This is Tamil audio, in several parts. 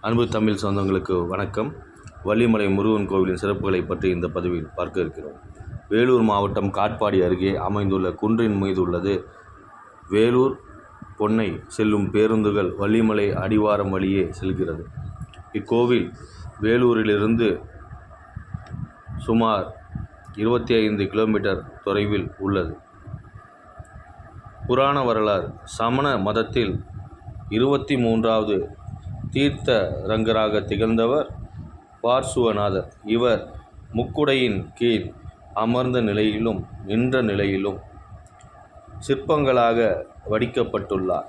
அன்பு தமிழ் சொந்தங்களுக்கு வணக்கம். வள்ளிமலை முருகன் கோவிலின் சிறப்புகளை பற்றி இந்த பதிவில் பார்க்க இருக்கிறோம். வேலூர் மாவட்டம் காட்பாடி அருகே அமைந்துள்ள குன்றின் மீது உள்ளது. வேலூர் பொன்னை செல்லும் பேருந்துகள் வள்ளிமலை அடிவாரம் வழியே செல்கிறது. இக்கோவில் வேலூரிலிருந்து சுமார் 25 கிலோமீட்டர் தொலைவில் உள்ளது. புராண வரலாறு: சமண மதத்தில் 23வது தீர்த்தரங்கராக திகழ்ந்தவர் பார்சுவநாதர். இவர் முக்குடையின் கீழ் அமர்ந்த நிலையிலும் நின்ற நிலையிலும் சிற்பங்களாக வடிக்கப்பட்டுள்ளார்.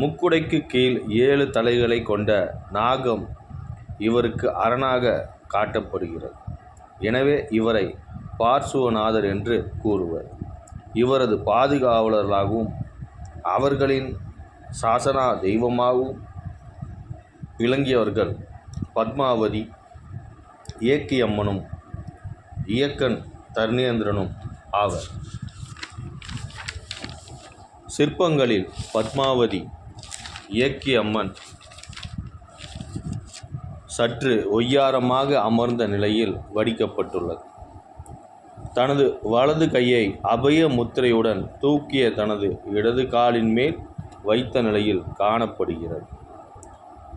முக்குடைக்கு கீழ் 7 தலைகளை கொண்ட நாகம் இவருக்கு அரணாக காட்டப்படுகிறது. எனவே இவரை பார்சுவநாதர் என்று கூறுவர். இவரது பாதுகாவலர்களாகவும் அவர்களின் சாசனா தெய்வமாகவும் விளங்கியவர்கள் பத்மாவதி, இயக்கியம்மனும் இயக்கன் தர்ணேந்திரனும் ஆவர். சிற்பங்களில் பத்மாவதி இயக்கியம்மன் சற்று ஒய்யாரமாக அமர்ந்த நிலையில் வடிக்கப்பட்டுள்ளது. தனது வலது கையை அபய முத்திரையுடன் தூக்கிய தனது இடது காலின் மேல் வைத்த நிலையில் காணப்படுகிறது.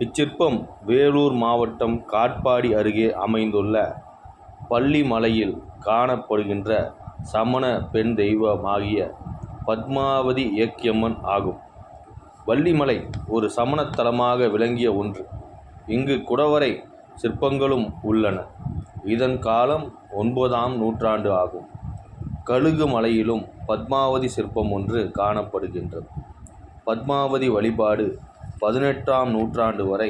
இச்சிற்பம் வேலூர் மாவட்டம் காட்பாடி அருகே அமைந்துள்ள பள்ளிமலையில் காணப்படுகின்ற சமண பெண் தெய்வமாகிய பத்மாவதி இயக்கியம்மன் ஆகும். வள்ளிமலை ஒரு சமணத்தலமாக விளங்கிய ஒன்று. இங்கு குடவரை சிற்பங்களும் உள்ளன. இதன் காலம் 9ஆம் நூற்றாண்டு ஆகும். கழுகு மலையிலும் பத்மாவதி சிற்பம் ஒன்று காணப்படுகின்றது. பத்மாவதி வழிபாடு 18ஆம் நூற்றாண்டு வரை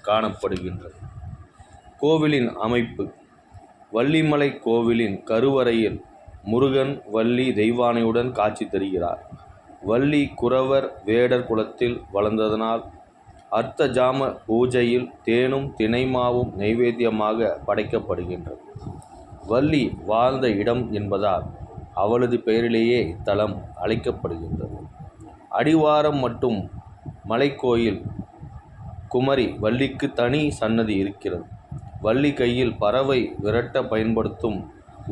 காணப்படுகின்றது. கோவிலின் அமைப்பு: வள்ளிமலை கோவிலின் கருவறையில் முருகன் வள்ளி தெய்வானையுடன் காட்சி தருகிறார். வள்ளி குறவர் வேடர் குலத்தில் வளர்ந்ததனால் அர்த்த ஜாம பூஜையில் தேனும் தினைமாவும் நைவேத்தியமாக படைக்கப்படுகின்றது. வள்ளி வாழ்ந்த இடம் என்பதால் அவளது பெயரிலேயே இத்தலம் அழைக்கப்படுகின்றது. அடிவாரம் மற்றும் மலைக்கோயில் குமரி வள்ளிக்கு தனி சன்னதி இருக்கிறது. வள்ளி கையில் பறவை விரட்ட பயன்படுத்தும்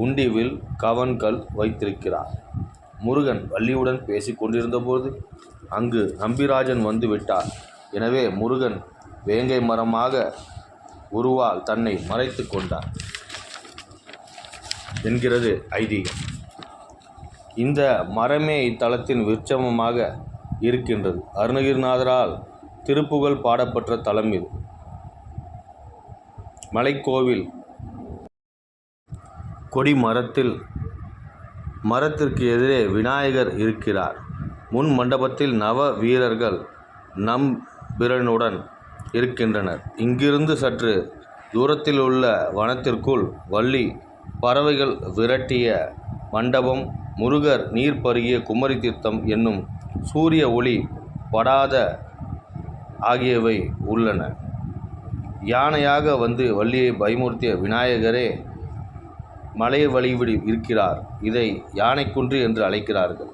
உண்டிவில் கவன்கள் வைத்திருக்கிறார். முருகன் வள்ளியுடன் பேசிக் கொண்டிருந்தபோது அங்கு நம்பிராஜன் வந்து விட்டார். எனவே முருகன் வேங்கை மரமாக உருவால் தன்னை மறைத்து கொண்டார் என்கிறது ஐதீகம். இந்த மரமே இத்தலத்தின் விருட்சமாக இருக்கின்றது. அருணகிரிநாதரால் திருப்புகழ் பாடப்பட்ட தலம் இது. மலைக்கோவில் கொடி மரத்திற்கு எதிரே விநாயகர் இருக்கிறார். முன் மண்டபத்தில் நவ வீரர்கள் நம்பிரனுடன் இருக்கின்றனர். இங்கிருந்து சற்று தூரத்தில் உள்ள வனத்திற்குள் வள்ளி பறவைகள் விரட்டிய மண்டபம், முருகர் நீர் பருகிய குமரி தீர்த்தம் என்னும் சூரிய ஒளி படாத ஆகியவை உள்ளன. யானையாக வந்து வள்ளியை பயமுறுத்திய விநாயகரே மலை வழிவிடி இருக்கிறார். இதை யானைக்குன்று என்று அழைக்கிறார்கள்.